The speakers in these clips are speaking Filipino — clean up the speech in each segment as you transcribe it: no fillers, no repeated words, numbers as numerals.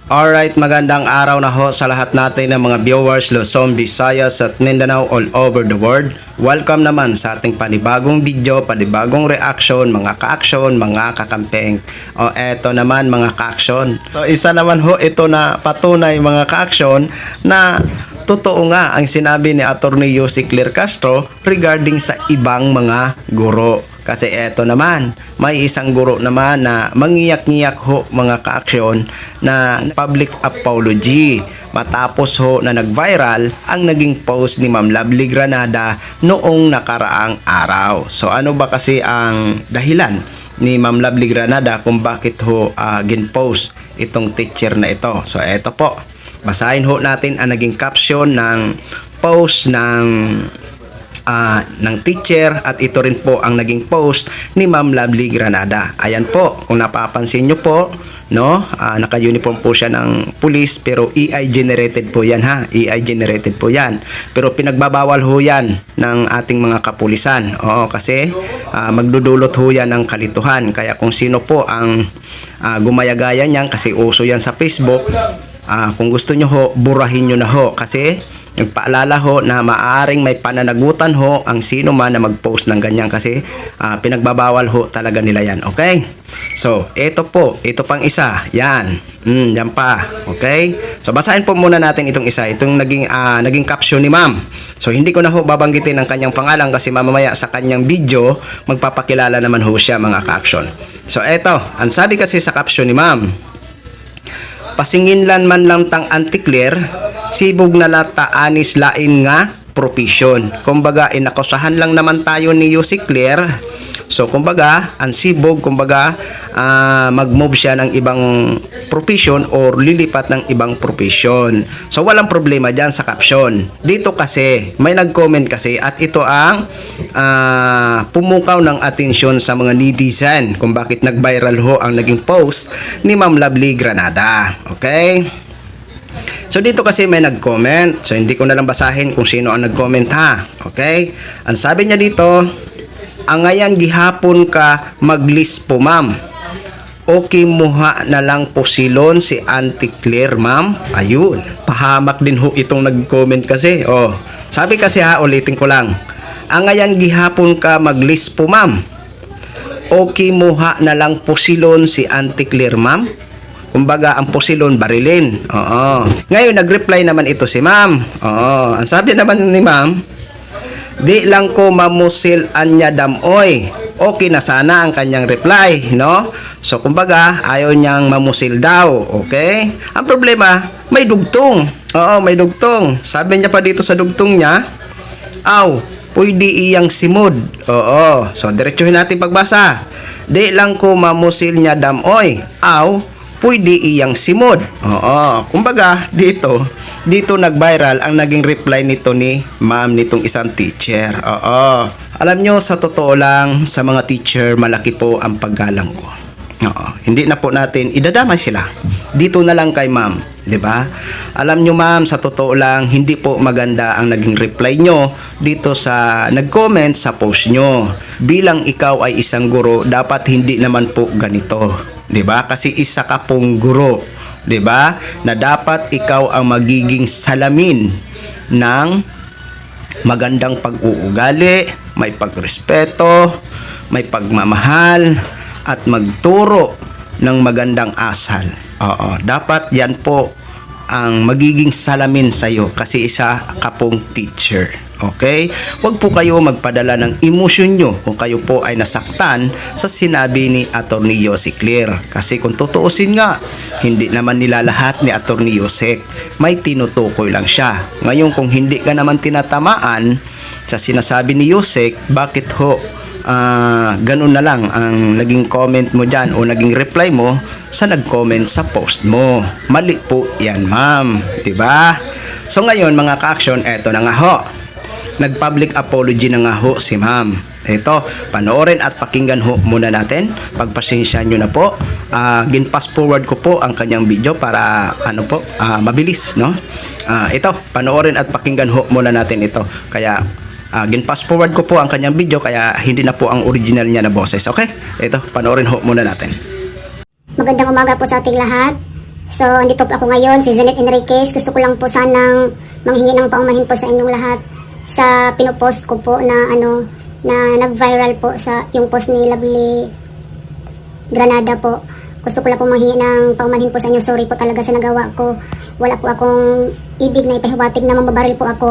Alright, magandang araw na ho sa lahat natin ng mga viewers Luzon, Visayas at Mindanao all over the world. Welcome naman sa ating panibagong video, panibagong reaction, mga ka-action, mga kakampeng. O eto naman mga ka-action. So isa naman ho ito na patunay mga ka-action na totoo nga ang sinabi ni Attorney Yusek Claire Castro regarding sa ibang mga guro. Kasi eto naman, may isang guro naman na mangiyak-ngiyak ho mga ka-aksyon na public apology matapos ho na nag-viral ang naging post ni Ma'am Lovely Granada noong nakaraang araw. So ano ba kasi ang dahilan ni Ma'am Lovely Granada kung bakit ho gin-post itong teacher na ito? So eto po, basahin ho natin ang naging caption ng post ng teacher at ito rin po ang naging post ni Ma'am Lovely Granada. Ayan po, kung napapansin nyo po, no, naka-uniform po siya ng police pero AI generated po yan ha, AI generated po yan. Pero pinagbabawal ho yan ng ating mga kapulisan. Oo, kasi magdudulot ho yan ng kalituhan. Kaya kung sino po ang gumayagaya niyan, kasi uso yan sa Facebook, kung gusto nyo ho, burahin nyo na ho kasi nagpaalala ho na maaaring may pananagutan ho ang sino man na mag-post ng ganyan kasi pinagbabawal ho talaga nila yan. Okay? So, ito po. Ito pang isa. Yan. Yan pa. Okay? So, basahin po muna natin itong isa. Itong naging caption ni ma'am. So, hindi ko na ho babanggitin ang kanyang pangalan kasi mamamaya sa kanyang video, magpapakilala naman ho siya mga ka-action. So, ito. Ang sabi kasi sa caption ni ma'am, pasingin man lang tang anti-clear, sibog na lata anis lain nga profession. Kumbaga, inakusahan lang naman tayo ni Yusek Claire. So, kumbaga, ang sibog, kumbaga, mag-move siya ng ibang profession or lilipat ng ibang profession. So, walang problema dyan sa caption. Dito kasi, may nag-comment kasi at ito ang pumukaw ng atensyon sa mga netizen kung bakit nag-viral ho ang naging post ni Ma'am Lovely Granada. Okay? So dito kasi may nag-comment. So hindi ko na lang basahin kung sino ang nag-comment ha. Okay? Ang sabi niya dito, angayan gihapon ka mag-list po ma'am. Okay muha na lang po silon si Auntie Claire ma'am. Ayun. Pahamak din ho itong nag-comment kasi. Oh. Sabi kasi ha, ulitin ko lang. Angayan gihapon ka mag-list po ma'am. Okay muha na lang po silon si Auntie Claire ma'am. Kumbaga, ang posilon, barilin. Oo. Ngayon, nag-reply naman ito si ma'am. Oo. Ang sabi naman ni ma'am, di lang ko mamusil anya damoy. Okay na sana ang kanyang reply, no? So, kumbaga, ayaw niyang mamusil daw. Okay? Ang problema, may dugtong. Oo, may dugtong. Sabi niya pa dito sa dugtong niya, aw, pwede iyang simod. Oo. So, diretsuhin natin pagbasa. Di lang ko mamusil niya damoy. Aw, pwede iyang simod. Oo. Kumbaga, dito nag-viral ang naging reply nito ni ma'am nitong isang teacher. Oo. Alam nyo, sa totoo lang, sa mga teacher, malaki po ang paggalang ko. Oo. Hindi na po natin idadamay sila. Dito na lang kay ma'am. 'Di ba? Alam nyo ma'am, sa totoo lang, hindi po maganda ang naging reply nyo dito sa nag-comment sa post nyo. Bilang ikaw ay isang guro, dapat hindi naman po ganito. 'Di ba? Kasi isa ka pong guro, 'di ba? Na dapat ikaw ang magiging salamin ng magandang pag-uugali, may pagrespeto, may pagmamahal at magturo ng magandang asal. Oo, dapat 'yan po ang magiging salamin sa iyo kasi isa ka pong teacher. Okay? Huwag po kayo magpadala ng emosyon nyo kung kayo po ay nasaktan sa sinabi ni Attorney Yusek Claire. Kasi kung tutuusin nga, hindi naman nila lahat ni Attorney Yusek. May tinutukoy lang siya. Ngayon kung hindi ka naman tinatamaan sa sinasabi ni Yusek, bakit ho ganun na lang ang naging comment mo dyan o naging reply mo sa nag-comment sa post mo? Mali po yan ma'am. Diba? So ngayon mga ka-action, eto na nga ho. Nag-public apology na nga ho si ma'am. Ito, panoorin at pakinggan ho muna natin. Pagpasensya nyo na po. Gin-pass forward ko po ang kanyang video para mabilis, no? Ito, panoorin at pakinggan ho muna natin ito. Kaya, gin-pass forward ko po ang kanyang video kaya hindi na po ang original niya na boses. Okay? Ito, panoorin ho muna natin. Magandang umaga po sa ating lahat. So, andito po ako ngayon, si Zenet Enriquez. Gusto ko lang po sanang manghingi ng paumanhin po sa inyong lahat sa pinopost ko po na na nag-viral po sa yung post ni Lovely Granada po. Gusto ko lang po manghingi ng paumanhin po sa inyo. Sorry po talaga sa nagawa ko. Wala po akong ibig na ipahiwatig na mambabaril po ako.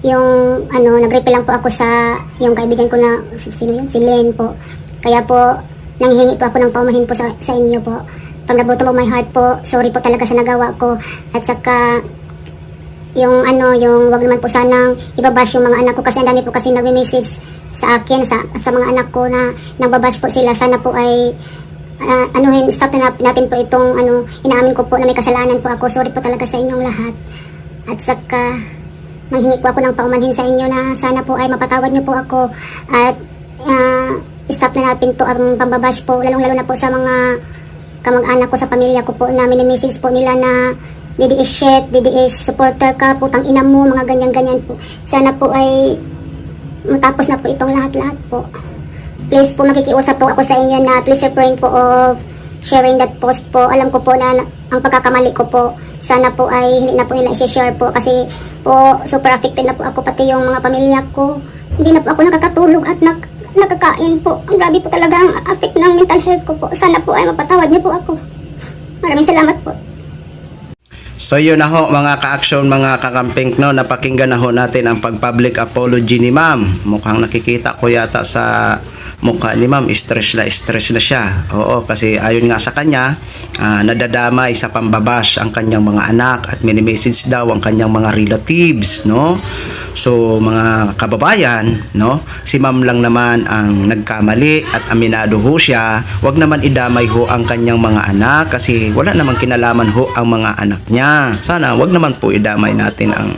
Yung nag-reply lang po ako sa yung kaibigan ko na sino yun? Si Len po. Kaya po nanghihingi po ako ng paumanhin po sa inyo po. From the bottom of my heart po, sorry po talaga sa nagawa ko. At saka yung wag naman po sanang ibabash yung mga anak ko kasi ang dami po kasi nagme-message sa akin sa mga anak ko na nagbabash po sila. Sana po ay stop na natin po itong inaamin ko po na may kasalanan po ako. Sorry po talaga sa inyong lahat. At saka manghingi po ako ng paumanhin sa inyo na sana po ay mapatawad niyo po ako at stop na natin to ang pambabash po, lalong-lalo na po sa mga kamag-anak ko sa pamilya ko po na mini-message po nila na DDS shit, DDS supporter ka, putang ina mo, mga ganyan-ganyan po. Sana po ay matapos na po itong lahat-lahat po. Please po makikiusap po ako sa inyo na please refrain po of sharing that post po. Alam ko po na ang pagkakamali ko po. Sana po ay hindi na po nila i-share po kasi po super affected na po ako pati yung mga pamilya ko. Hindi na po ako nakakatulog at nakakain po. Ang grabe po talaga ang affect ng mental health ko po. Sana po ay mapatawad niyo po ako. Maraming salamat po. So yun na ho mga ka-action, mga kakamping, no, napakinggan na ho natin ang pag-public apology ni ma'am. Mukhang nakikita ko yata sa mukha ni ma'am, stress na siya. Oo, kasi ayon nga sa kanya, nadadamay sa pambabash ang kanyang mga anak at mini-message daw ang kanyang mga relatives, no? So mga kababayan, no, si ma'am lang naman ang nagkamali at aminado ho siya. Wag naman idamay ho ang kanyang mga anak kasi wala namang kinalaman ho ang mga anak niya. Sana wag naman po idamay natin ang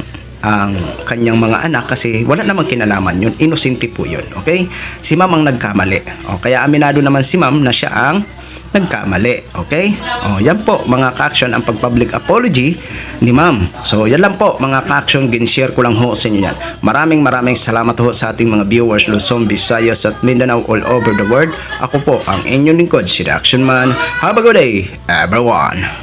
kanyang mga anak kasi wala namang kinalaman yun. Inosente po yun. Okay? Si ma'am ang nagkamali. O, kaya aminado naman si ma'am na siya ang nagkamali. Okay? O, yan po mga ka-action ang pag-public apology ni ma'am. So, yan lang po mga ka-action. Gin-share ko lang ho sa inyo yan. Maraming salamat ho sa ating mga viewers Luzon, Visayas at Mindanao all over the world. Ako po ang inyong lingkod, si The Action Man. Have a good day, everyone.